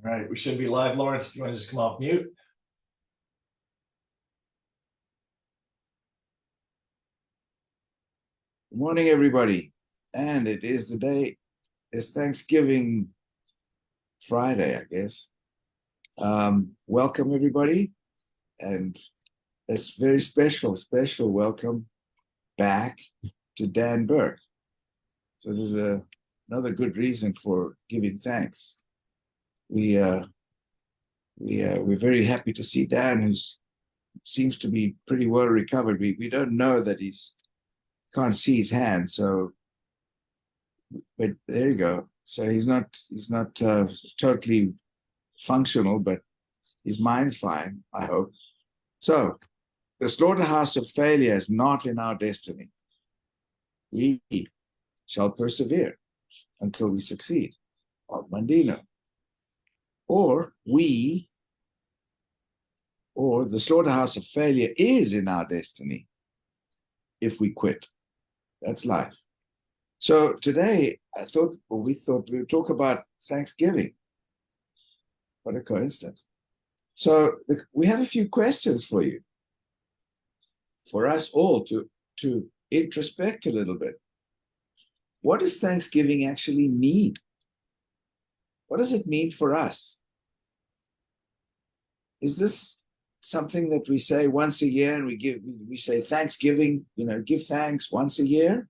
All right, we should be live. Lawrence, if you want to just come off mute. Good morning, everybody. And it is the day, it's Thanksgiving Friday, I guess. Welcome, everybody. And it's very special welcome back to Dan Burke. So there's another good reason for giving thanks. We're very happy to see Dan, who seems to be pretty well recovered. We don't know that can't see his hand, so but there you go. So he's not totally functional, but his mind's fine, I hope. So the slaughterhouse of failure is not in our destiny. We shall persevere until we succeed. Og Mandino. Or the slaughterhouse of failure is in our destiny if we quit. That's life. So today we thought we would talk about Thanksgiving. What a coincidence. So we have a few questions for you, for us all to introspect a little bit. What does Thanksgiving actually mean? What does it mean for us? Is this something that we say once a year and we say Thanksgiving, give thanks once a year?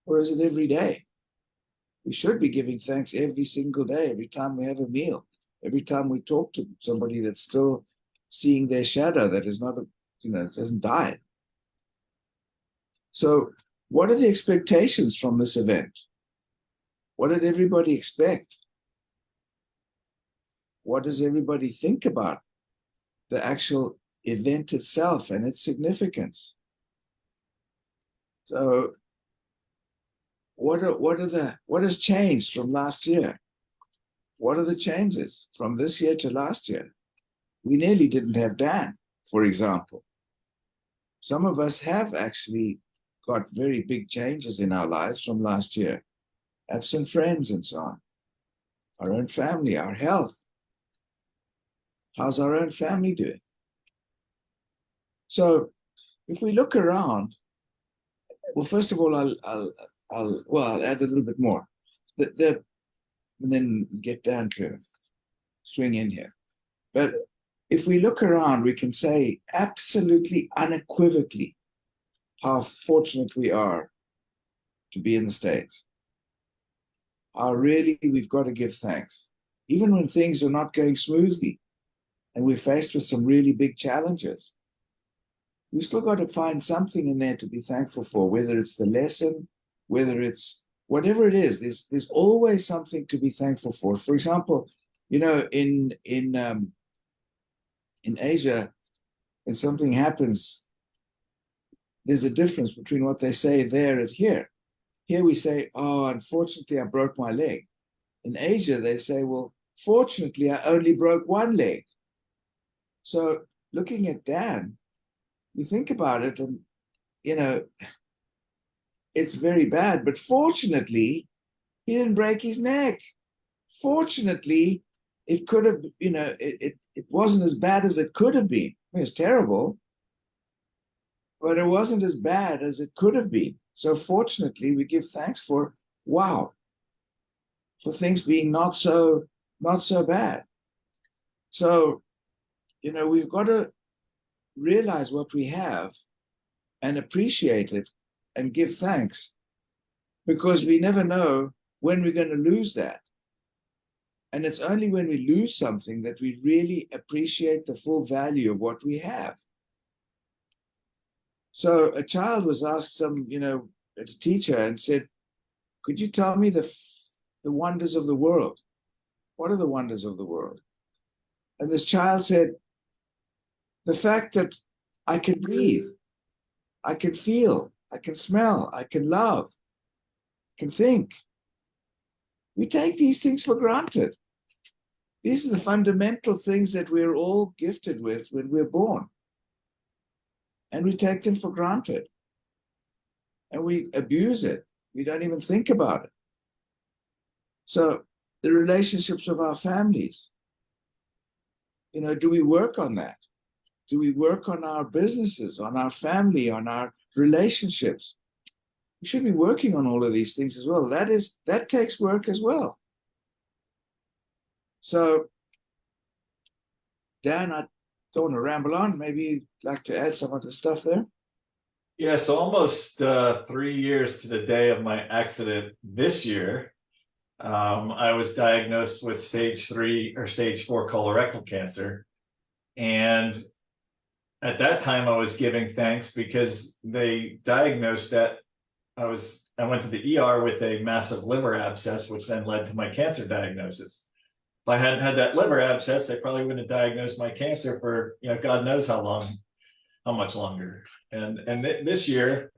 Or is it every day? We should be giving thanks every single day, every time we have a meal, every time we talk to somebody that's still seeing their shadow, that is not, hasn't died. So what are the expectations from this event? What did everybody expect? What does everybody think about the actual event itself and its significance? So what has changed from last year? What are the changes from this year to last year? We nearly didn't have Dan, for example. Some of us have actually got very big changes in our lives from last year. Absent friends and so on. Our own family, our health. How's our own family doing? So if we look around, well, first of all, I'll add a little bit more. And then get down to swing in here. But if we look around, we can say absolutely unequivocally how fortunate we are to be in the States. How really we've got to give thanks. Even when things are not going smoothly and we're faced with some really big challenges, we've still got to find something in there to be thankful for, whether it's the lesson, whether it's whatever it is, there's always something to be thankful for. For example, in Asia, when something happens, there's a difference between what they say there and here. Here we say, oh, unfortunately, I broke my leg. In Asia, they say, well, fortunately, I only broke one leg. So looking at Dan, you think about it and, it's very bad, but fortunately, he didn't break his neck. Fortunately, it could have, it wasn't as bad as it could have been. It was terrible, but it wasn't as bad as it could have been. So fortunately, we give thanks for, wow, for things being not so bad. So, we've got to realize what we have and appreciate it and give thanks, because we never know when we're going to lose that. And it's only when we lose something that we really appreciate the full value of what we have. So a child was asked a teacher and said, could you tell me the wonders of the world? What are the wonders of the world? And this child said, the fact that I can breathe, I can feel, I can smell, I can love, I can think. We take these things for granted. These are the fundamental things that we're all gifted with when we're born. And we take them for granted. And we abuse it. We don't even think about it. So the relationships of our families. You know, do we work on that? Do we work on our businesses, on our family, on our relationships? We should be working on all of these things as well. That takes work as well. So, Dan, I don't want to ramble on. Maybe you'd like to add some of the stuff there. Yeah, so almost 3 years to the day of my accident this year, I was diagnosed with stage 3 or stage 4 colorectal cancer. And at that time, I was giving thanks because they diagnosed that I went to the ER with a massive liver abscess, which then led to my cancer diagnosis. If I hadn't had that liver abscess, they probably wouldn't have diagnosed my cancer for, God knows how much longer. And this year,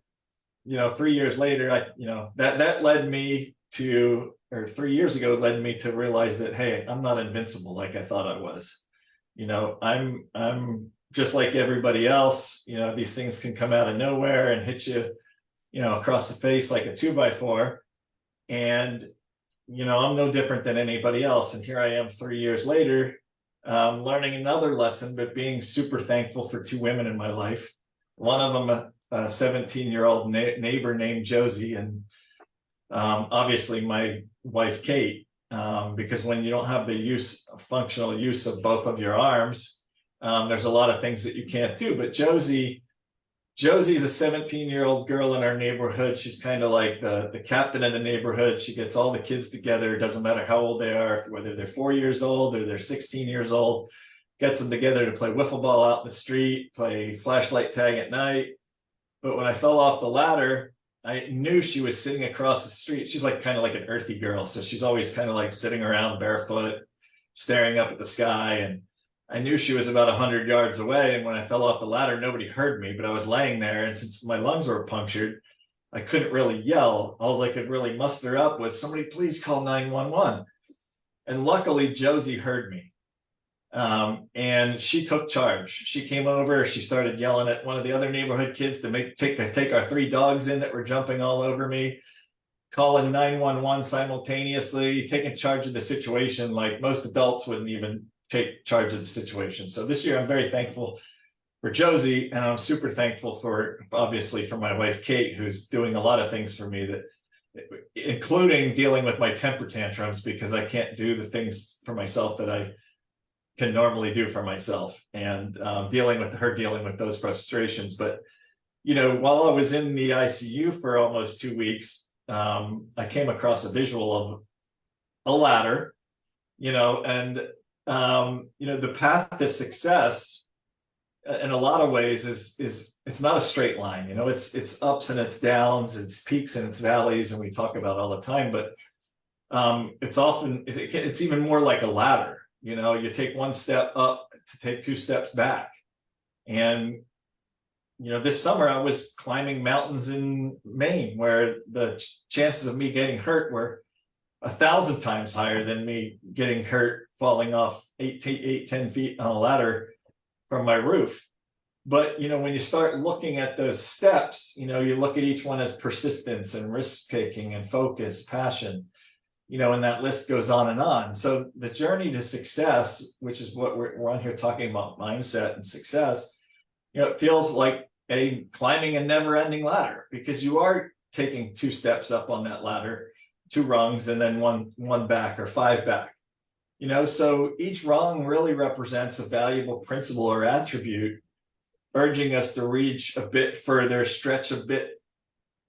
3 years later, that led me to, or 3 years ago, led me to realize that, hey, I'm not invincible like I thought I was. I'm just like everybody else. These things can come out of nowhere and hit you, across the face like a 2x4. And, I'm no different than anybody else. And here I am 3 years later, learning another lesson, but being super thankful for 2 women in my life. One of them, a 17-year-old neighbor named Josie, and obviously my wife, Kate, because when you don't have the functional use of both of your arms, there's a lot of things that you can't do. But Josie's a 17-year-old girl in our neighborhood. She's kind of like the captain of the neighborhood. She gets all the kids together. It doesn't matter how old they are, whether they're 4 years old or they're 16 years old, gets them together to play wiffle ball out in the street, play flashlight tag at night. But when I fell off the ladder, I knew she was sitting across the street. She's like kind of like an earthy girl. So she's always kind of like sitting around barefoot, staring up at the sky. And I knew she was about 100 yards away. And when I fell off the ladder, nobody heard me, but I was laying there. And since my lungs were punctured, I couldn't really yell. All I could really muster up was, somebody please call 911. And luckily, Josie heard me. And she took charge. She came over, she started yelling at one of the other neighborhood kids to take our 3 dogs in that were jumping all over me, calling 911 simultaneously, taking charge of the situation like most adults wouldn't even take charge of the situation. So this year I'm very thankful for Josie, and I'm super thankful obviously for my wife, Kate, who's doing a lot of things for me, that including dealing with my temper tantrums, because I can't do the things for myself that I can normally do for myself, and dealing with those frustrations. But while I was in the ICU for almost 2 weeks, I came across a visual of a ladder, and the path to success in a lot of ways is it's not a straight line. It's ups and it's downs, it's peaks and it's valleys, and we talk about all the time. But it's even more like a ladder. You take one step up to take 2 steps back. And this summer I was climbing mountains in Maine where the chances of me getting hurt were 1,000 times higher than me getting hurt falling off 10 feet on a ladder from my roof. But when you start looking at those steps, you look at each one as persistence and risk taking and focus, passion, and that list goes on and on. So the journey to success, which is what we're on here talking about, mindset and success, it feels like climbing a never-ending ladder, because you are taking 2 steps up on that ladder, 2 rungs, and then one back or 5 back. So each rung really represents a valuable principle or attribute, urging us to reach a bit further, stretch a bit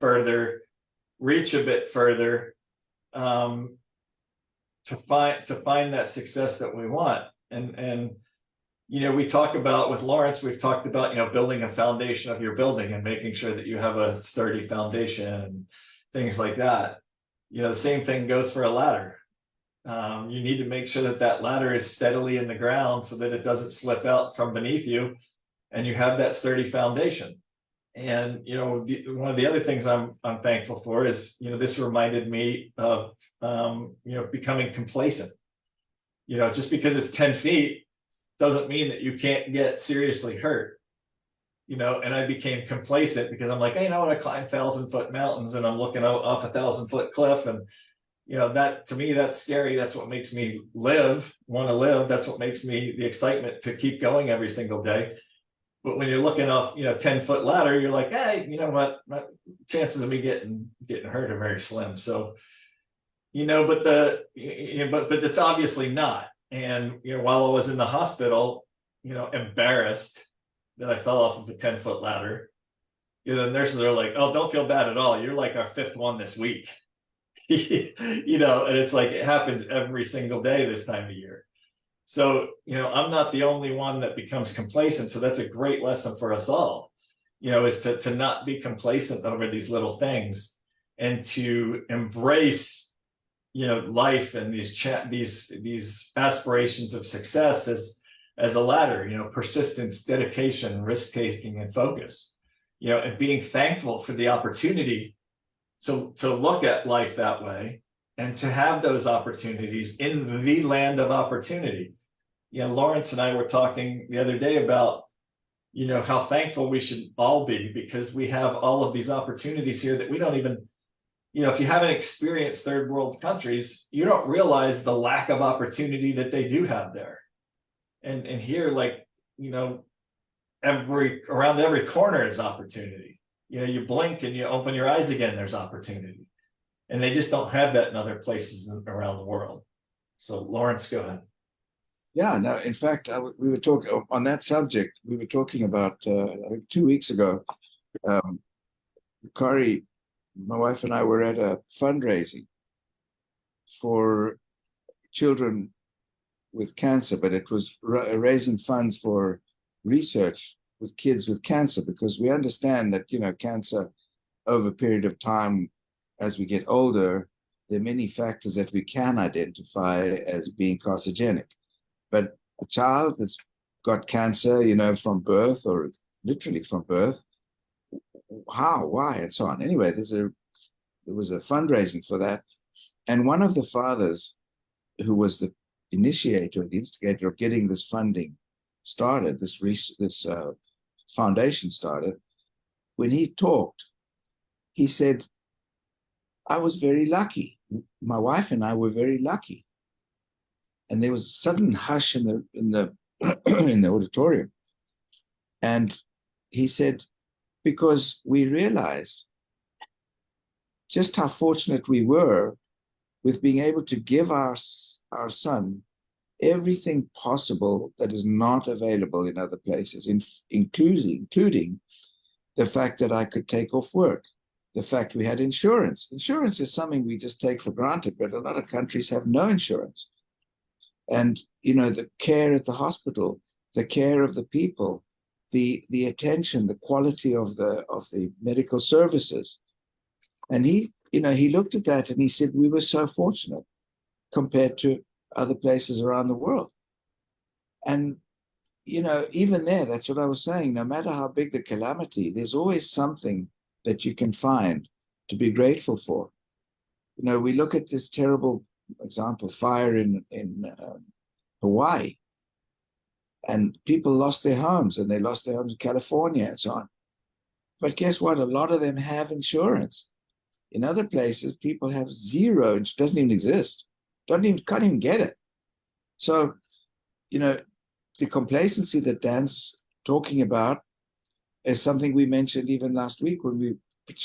further, reach a bit further, to find that success that we want. And we talk about, with Lawrence, we've talked about building a foundation of your building and making sure that you have a sturdy foundation and things like that. The same thing goes for a ladder. You need to make sure that ladder is steadily in the ground so that it doesn't slip out from beneath you, and you have that sturdy foundation. And one of the other things I'm thankful for is this reminded me of becoming complacent. Just because it's 10 feet doesn't mean that you can't get seriously hurt. And I became complacent because I'm like, I want to climb 1,000-foot mountains, and I'm looking out off a 1,000-foot cliff, and that to me, that's scary. That's what makes me want to live. That's what makes me the excitement to keep going every single day. But when you're looking off, 10-foot ladder, you're like, hey, you know what? My chances of me getting hurt are very slim. So, but it's obviously not. And while I was in the hospital, embarrassed that I fell off of a 10-foot ladder, the nurses are like, oh, don't feel bad at all. You're like our fifth one this week. And it's like it happens every single day this time of year. So, I'm not the only one that becomes complacent. So that's a great lesson for us all, is to not be complacent over these little things and to embrace, life and these aspirations of success as a ladder, persistence, dedication, risk taking, and focus, and being thankful for the opportunity to look at life that way and to have those opportunities in the land of opportunity. Lawrence and I were talking the other day about, how thankful we should all be because we have all of these opportunities here that we don't even, if you haven't experienced third world countries, you don't realize the lack of opportunity that they do have there. And here, like, around every corner is opportunity. You blink and you open your eyes again, there's opportunity. And they just don't have that in other places around the world. So Lawrence, go ahead. Yeah, no, in fact, we were talking on that subject. We were talking about, I think 2 weeks ago, Kari, my wife and I were at a fundraising for children with cancer, but it was raising funds for research with kids with cancer, because we understand that, cancer over a period of time, as we get older, there are many factors that we can identify as being carcinogenic. But a child that's got cancer, from birth or literally from birth, how, why, and so on. Anyway, there was a fundraising for that. And one of the fathers who was the initiator, the instigator of getting this funding started, this foundation started, when he talked, he said, I was very lucky. My wife and I were very lucky. And there was a sudden hush in the in the auditorium. And he said, because we realized just how fortunate we were with being able to give our son everything possible that is not available in other places, including the fact that I could take off work, the fact we had insurance. Insurance is something we just take for granted, but a lot of countries have no insurance. And, the care at the hospital, the care of the people, the attention, the quality of the medical services. And he looked at that and he said, we were so fortunate compared to other places around the world. And, even there, that's what I was saying, no matter how big the calamity, there's always something that you can find to be grateful for. We look at this terrible example, fire in Hawaii, and people lost their homes, and they lost their homes in California and so on. But guess what? A lot of them have insurance. In other places, people have zero. It doesn't even exist. Can't even get it. So, the complacency that Dan's talking about is something we mentioned even last week when we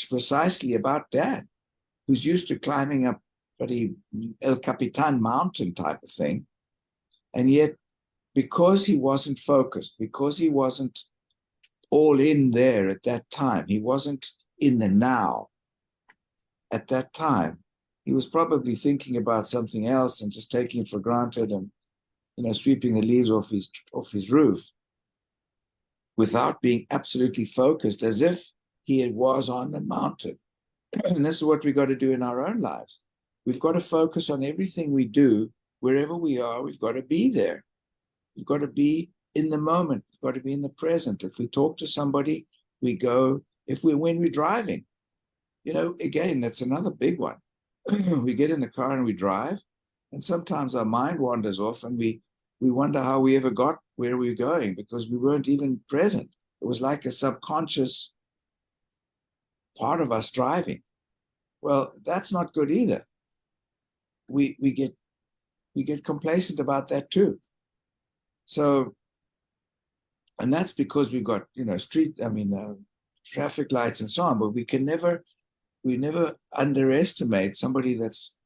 precisely about Dan, who's used to climbing up El Capitan mountain type of thing. And yet, because he wasn't focused, because he wasn't all in there at that time, he wasn't in the now at that time, he was probably thinking about something else and just taking it for granted and, sweeping the leaves off his roof without being absolutely focused as if he was on the mountain. And this is what we got to do in our own lives. We've got to focus on everything we do, wherever we are. We've got to be there. We've got to be in the moment. We've got to be in the present. If we talk to somebody, we go. When we're driving, again, that's another big one. We get in the car and we drive, and sometimes our mind wanders off, and we wonder how we ever got where we were going because we weren't even present. It was like a subconscious part of us driving. Well, that's not good either. we get complacent about that too. So, and that's because we've got, traffic lights and so on, but we never underestimate somebody that's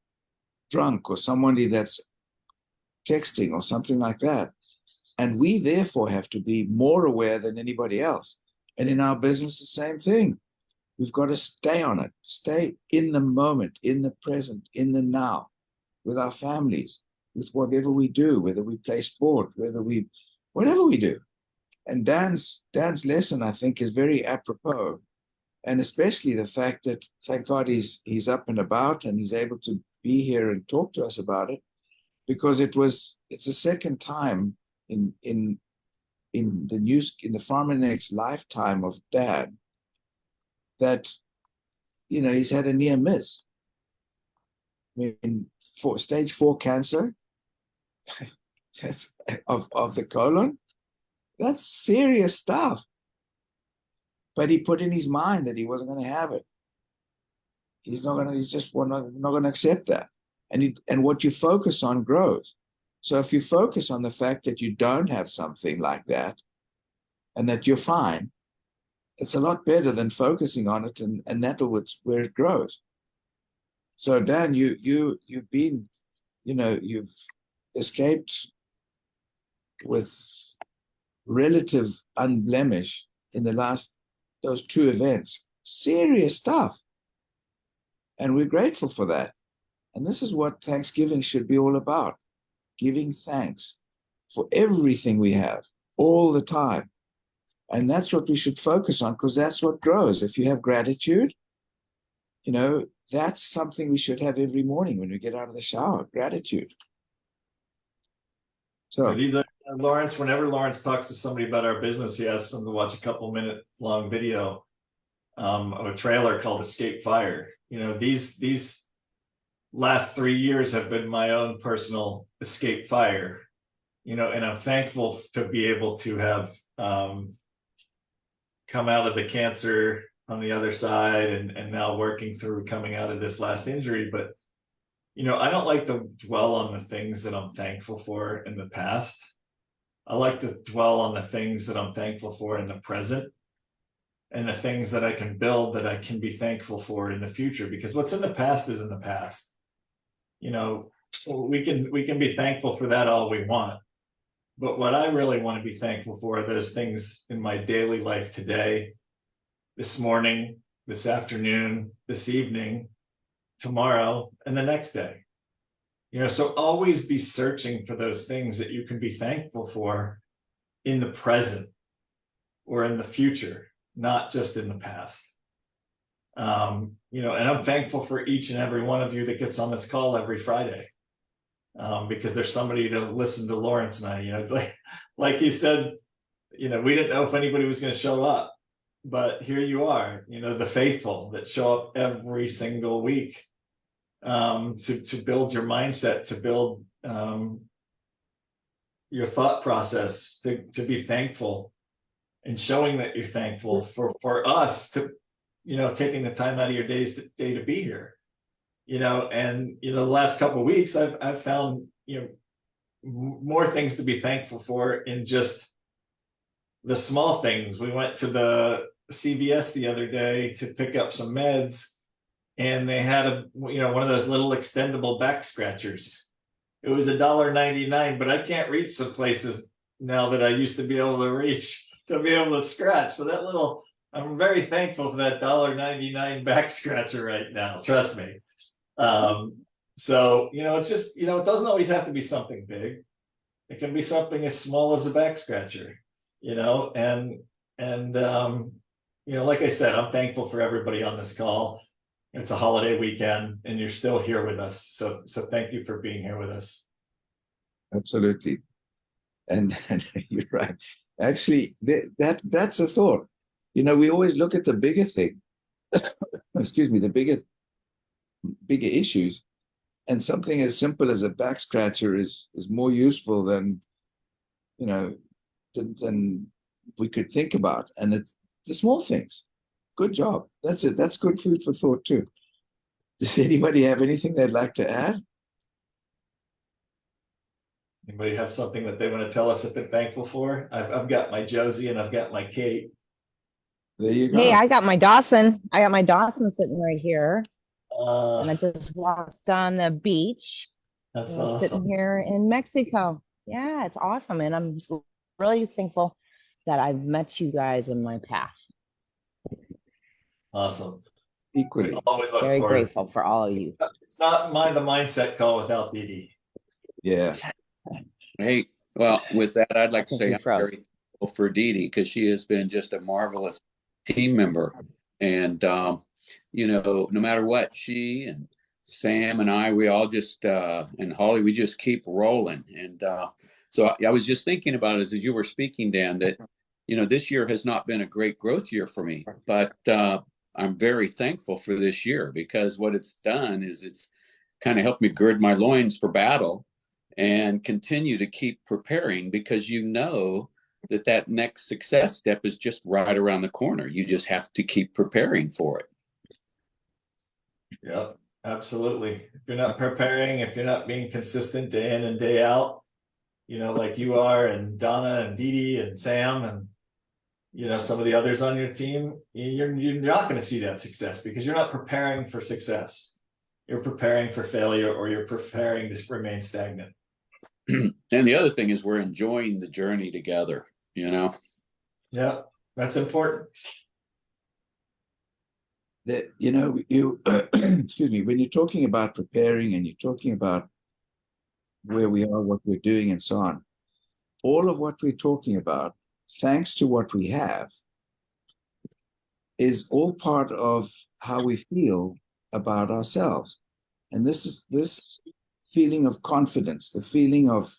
drunk or somebody that's texting or something like that. And we therefore have to be more aware than anybody else. And in our business, the same thing. We've got to stay on it, stay in the moment, in the present, in the now, with our families, with whatever we do, whether we play sport, whatever we do. And Dan's lesson, I think, is very apropos. And especially the fact that, thank God, he's up and about and he's able to be here and talk to us about it, because it's the second time in the Farmer-Next lifetime of Dad that he's had a near miss. I mean, for stage 4 cancer that's of the colon, that's serious stuff. But he put in his mind that he wasn't going to have it. He's just not going to accept that. And what you focus on grows. So if you focus on the fact that you don't have something like that and that you're fine, it's a lot better than focusing on it, and that's where it grows. So Dan, you've escaped with relative unblemish in those 2 events. Serious stuff. And we're grateful for that. And this is what Thanksgiving should be all about. Giving thanks for everything we have all the time. And that's what we should focus on, because that's what grows. If you have gratitude, that's something we should have every morning when we get out of the shower, gratitude. So these are Lawrence, whenever Lawrence talks to somebody about our business, he asks them to watch a couple-minute long video of a trailer called Escape Fire. These last 3 years have been my own personal escape fire, and I'm thankful to be able to have come out of the cancer on the other side and now working through coming out of this last injury. But, I don't like to dwell on the things that I'm thankful for in the past. I like to dwell on the things that I'm thankful for in the present, and the things that I can build that I can be thankful for in the future, because what's in the past is in the past. We can be thankful for that all we want. But what I really want to be thankful for are those things in my daily life today, this morning, this afternoon, this evening, tomorrow, and the next day. So always be searching for those things that you can be thankful for in the present or in the future, not just in the past. And I'm thankful for each and every one of you that gets on this call every Friday. Because there's somebody to listen to Lawrence and I, like he said, we didn't know if anybody was going to show up, but here you are, the faithful that show up every single week, to build your mindset, to build, your thought process, to be thankful, and showing that you're thankful for us to, taking the time out of your day to be here. And the last couple of weeks I've found more things to be thankful for in just the small things. We went to the CVS the other day to pick up some meds, and they had one of those little extendable back scratchers. It was $1.99, but I can't reach some places now that I used to be able to reach to be able to scratch. So I'm very thankful for that $1.99 back scratcher right now. Trust me. So, it's just, it doesn't always have to be something big. It can be something as small as a back scratcher, and like I said, I'm thankful for everybody on this call. It's a holiday weekend and you're still here with us. So thank you for being here with us. Absolutely. And you're right. Actually, that's a thought. We always look at the bigger thing. Excuse me, the bigger issues, and something as simple as a back scratcher is more useful than than we could think about. And it's the small things. Good job. That's it. That's good food for thought too. Does anybody have anything they'd like to add? Anybody have something that they want to tell us that they're thankful for? I've got my Josie and I've got my Kate. There you Hey, go. I got my Dawson. I got my Dawson sitting right here, Uh, and I just walked on the beach. that's We're sitting awesome. here in Mexico. Yeah, it's awesome, and I'm really thankful that I've met you guys in my path. Awesome. We Equally. always look Very forward. grateful for all of you. It's not the mindset call without Dee Dee. Yeah. Hey, well, with that, I'd like to think say we I'm froze. very thankful for Dee Dee because she has been just a marvelous team member. And, no matter what, she and Sam and I, we all just, and Holly, we just keep rolling. And so I was just thinking about it as you were speaking, Dan, that, this year has not been a great growth year for me, but I'm very thankful for this year because what it's done is it's kind of helped me gird my loins for battle and continue to keep preparing because that next success step is just right around the corner. You just have to keep preparing for it. Yep, absolutely. If you're not preparing, if you're not being consistent day in and day out, like you are, and Donna and Dee Dee and Sam and some of the others on your team, you're not going to see that success because you're not preparing for success. You're preparing for failure, or you're preparing to remain stagnant. And the other thing is we're enjoying the journey together, Yeah, that's important. That you excuse me, when you're talking about preparing and you're talking about where we are, what we're doing, and so on, all of what we're talking about, thanks to what we have, is all part of how we feel about ourselves. And this feeling of confidence, the feeling of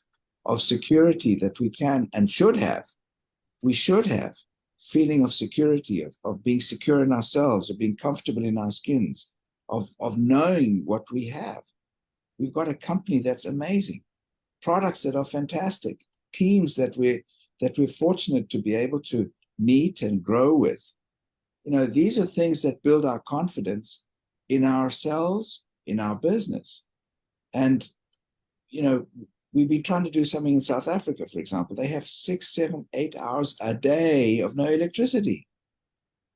security that we can and should have, we should have feeling of security, of being secure in ourselves, of being comfortable in our skins, of knowing what we have. We've got a company that's amazing, products that are fantastic, teams that we're fortunate to be able to meet and grow with. These are things that build our confidence in ourselves, in our business. And we've been trying to do something in South Africa, for example. They have 6, 7, 8 hours a day of no electricity.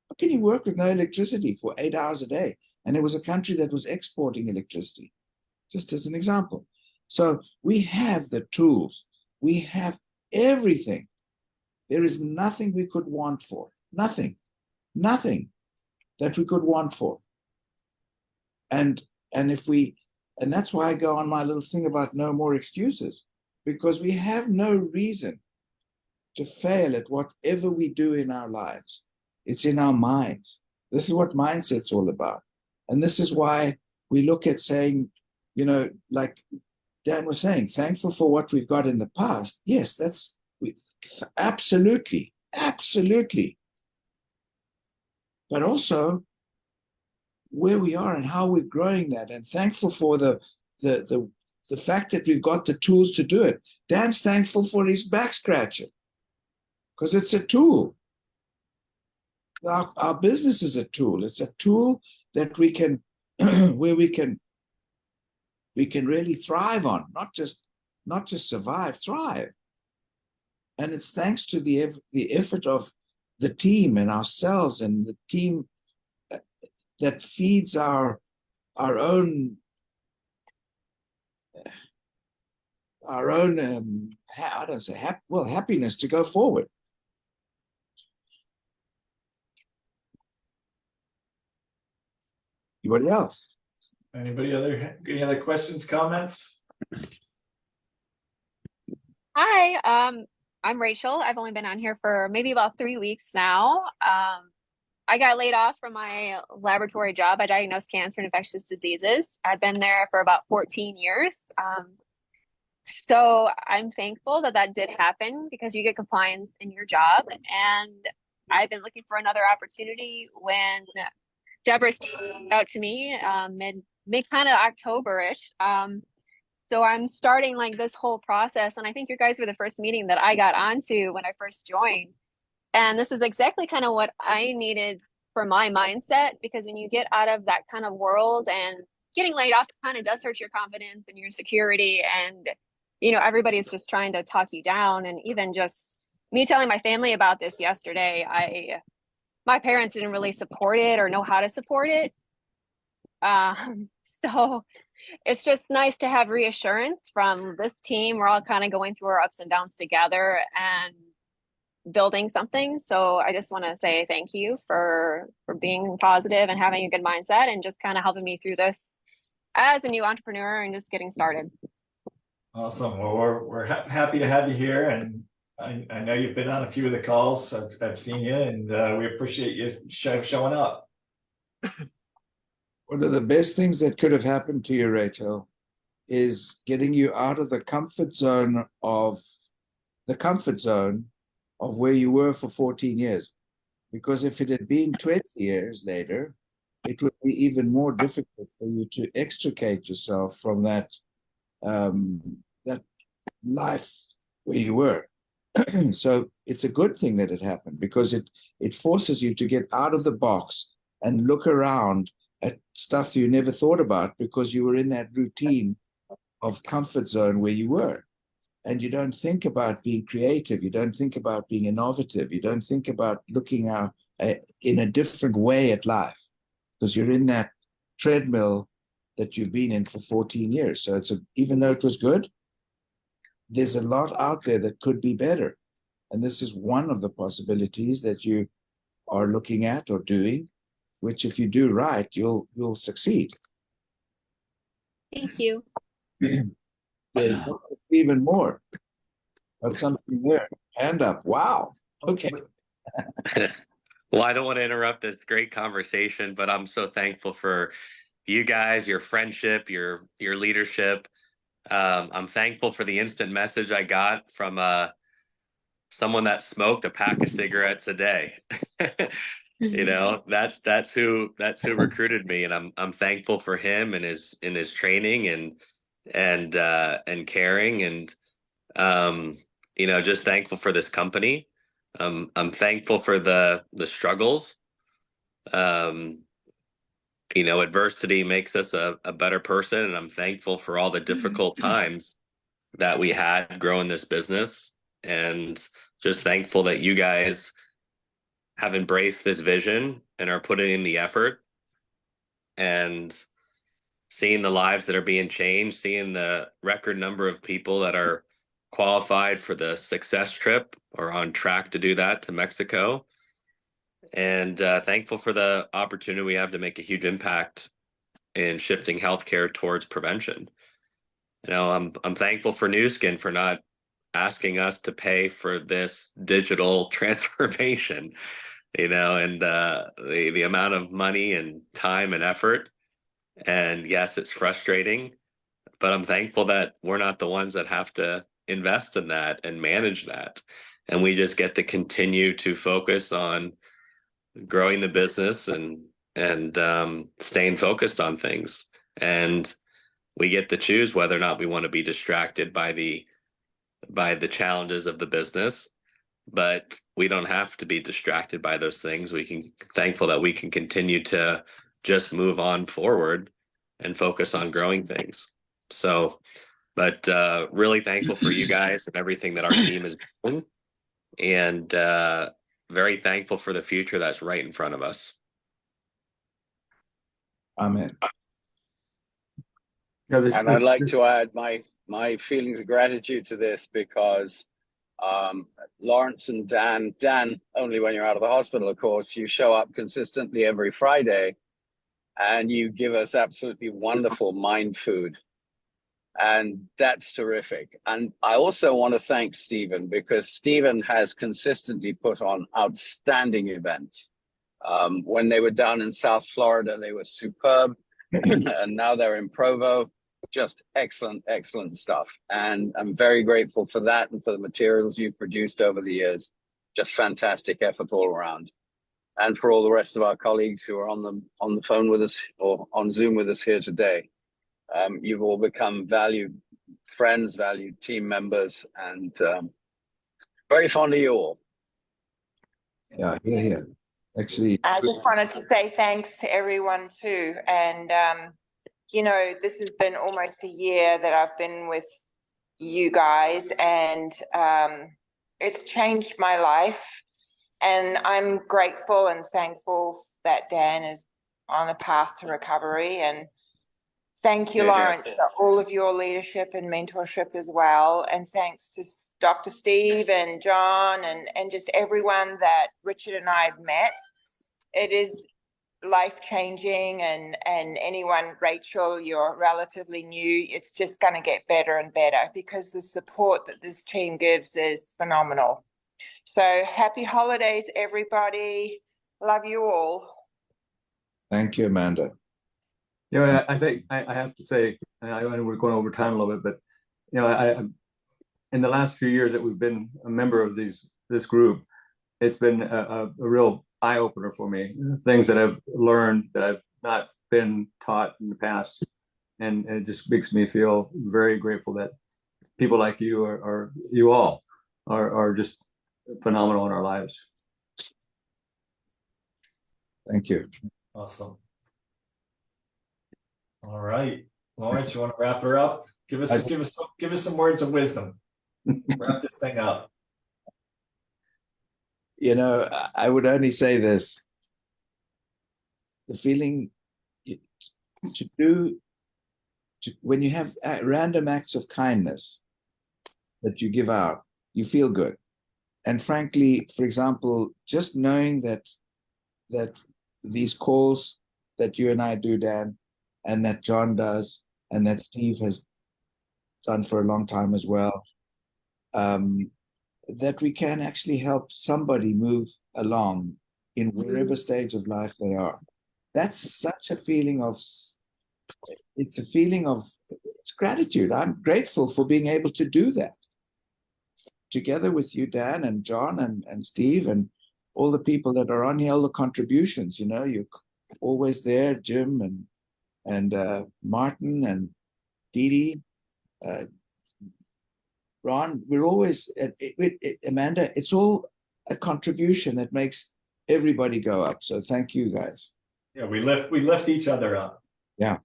How can you work with no electricity for 8 hours a day? And it was a country that was exporting electricity, just as an example. So we have the tools. We have everything. There is nothing we could want for. Nothing that we could want for. And that's why I go on my little thing about no more excuses, because we have no reason to fail at whatever we do in our lives. It's in our minds. This is what mindset's all about. And this is why we look at saying, like Dan was saying, thankful for what we've got in the past. Yes, absolutely. But also where we are and how we're growing that, and thankful for the fact that we've got the tools to do it. Dan's thankful for his back scratcher because it's a tool. Our business is a tool. It's a tool that we can where we can really thrive on, not just survive, thrive. And it's thanks to the effort of the team and ourselves, and the team that feeds our own I don't say happiness to go forward. Anybody else? Any other questions, comments? Hi, I'm Rachel. I've only been on here for maybe about 3 weeks now. I got laid off from my laboratory job. I diagnosed cancer and infectious diseases. I've been there for about 14 years. So I'm thankful that did happen because you get compliance in your job. And I've been looking for another opportunity when Deborah reached out to me mid kind of October-ish. So I'm starting like this whole process. And I think you guys were the first meeting that I got onto when I first joined. And this is exactly kind of what I needed for my mindset, because when you get out of that kind of world and getting laid off, it kind of does hurt your confidence and your security. And everybody's just trying to talk you down. And even just me telling my family about this yesterday, my parents didn't really support it or know how to support it. So it's just nice to have reassurance from this team. We're all kind of going through our ups and downs together and building something. So I just want to say thank you for being positive and having a good mindset and just kind of helping me through this as a new entrepreneur and just getting started. Awesome. Well, we're happy to have you here, and I know you've been on a few of the calls. I've seen you, and we appreciate you showing up. One of the best things that could have happened to you, Rachel, is getting you out of the comfort zone of where you were for 14 years. Because if it had been 20 years later, it would be even more difficult for you to extricate yourself from that that life where you were. So it's a good thing that it happened, because it forces you to get out of the box and look around at stuff you never thought about, because you were in that routine of comfort zone where you were. And you don't think about being creative. You don't think about being innovative. You don't think about looking out in a different way at life, because you're in that treadmill that you've been in for 14 years. So even though it was good, there's a lot out there that could be better. And this is one of the possibilities that you are looking at or doing, which if you do right, you'll succeed. Thank you. There's even more of something there. Hand up. Wow. Okay. Well, I don't want to interrupt this great conversation, but I'm so thankful for you guys, your friendship, your leadership. I'm thankful for the instant message I got from someone that smoked a pack of cigarettes a day. That's who recruited me, and I'm thankful for him and his training and caring, and just thankful for this company. I'm thankful for the struggles. Adversity makes us a better person, and I'm thankful for all the difficult times that we had growing this business, and just thankful that you guys have embraced this vision and are putting in the effort, and seeing the lives that are being changed, seeing the record number of people that are qualified for the success trip or on track to do that to Mexico. And thankful for the opportunity we have to make a huge impact in shifting healthcare towards prevention. I'm thankful for Nu Skin for not asking us to pay for this digital transformation, and the amount of money and time and effort. And yes, it's frustrating, but I'm thankful that we're not the ones that have to invest in that and manage that. And we just get to continue to focus on growing the business and staying focused on things. And we get to choose whether or not we want to be distracted by the challenges of the business, but we don't have to be distracted by those things. Thankful that we can continue to just move on forward and focus on growing things. So, but really thankful for you guys and everything that our team is doing, and very thankful for the future that's right in front of us. Amen. And I'd like to add my feelings of gratitude to this, because Lawrence and Dan, only when you're out of the hospital, of course, you show up consistently every Friday and you give us absolutely wonderful mind food. And that's terrific. And I also want to thank Stephen, because Stephen has consistently put on outstanding events. When they were down in South Florida, they were superb. And now they're in Provo. Just excellent, excellent stuff. And I'm very grateful for that and for the materials you've produced over the years. Just fantastic effort all around. And for all the rest of our colleagues who are on the phone with us or on Zoom with us here today. You've all become valued friends, valued team members, and very fond of you all. Yeah. Actually, I just wanted to say thanks to everyone too. And, this has been almost a year that I've been with you guys, and it's changed my life. And I'm grateful and thankful that Dan is on a path to recovery. And thank you, Lawrence, for all of your leadership and mentorship as well. And thanks to Dr. Steve and John and just everyone that Richard and I have met. It is life-changing, and anyone, Rachel, you're relatively new, it's just going to get better and better because the support that this team gives is phenomenal. So happy holidays, everybody. Love you all. Thank you, Amanda. You know, I think I have to say, and I know we're going over time a little bit, but you know, I in the last few years that we've been a member of this group, it's been a real eye opener for me. Things that I've learned that I've not been taught in the past, and it just makes me feel very grateful that people like you are you all are just phenomenal in our lives. Thank you. Awesome. All right, Lawrence, you want to wrap her up? Give us some words of wisdom. Wrap this thing up. You know, I would only say this. The feeling when you have random acts of kindness that you give out, you feel good. And frankly, for example, just knowing that these calls that you and I do, Dan, and that John does, and that Steve has done for a long time as well, that we can actually help somebody move along in whatever stage of life they are. That's such a feeling of, it's gratitude. I'm grateful for being able to do that. Together with you, Dan and John and Steve and all the people that are on here, all the contributions, you know, you're always there, Jim and Martin and Dee Dee, Ron, we're always, Amanda, it's all a contribution that makes everybody go up. So thank you, guys. Yeah, we lift each other up. Yeah.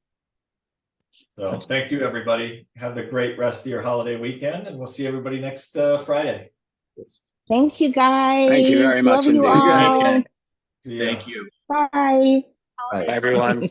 So thank you, everybody. Have a great rest of your holiday weekend, and we'll see everybody next Friday. Yes. Thanks, you guys. Thank you very much Love you indeed. all. See ya. Thank you. Bye. Bye. Bye, everyone.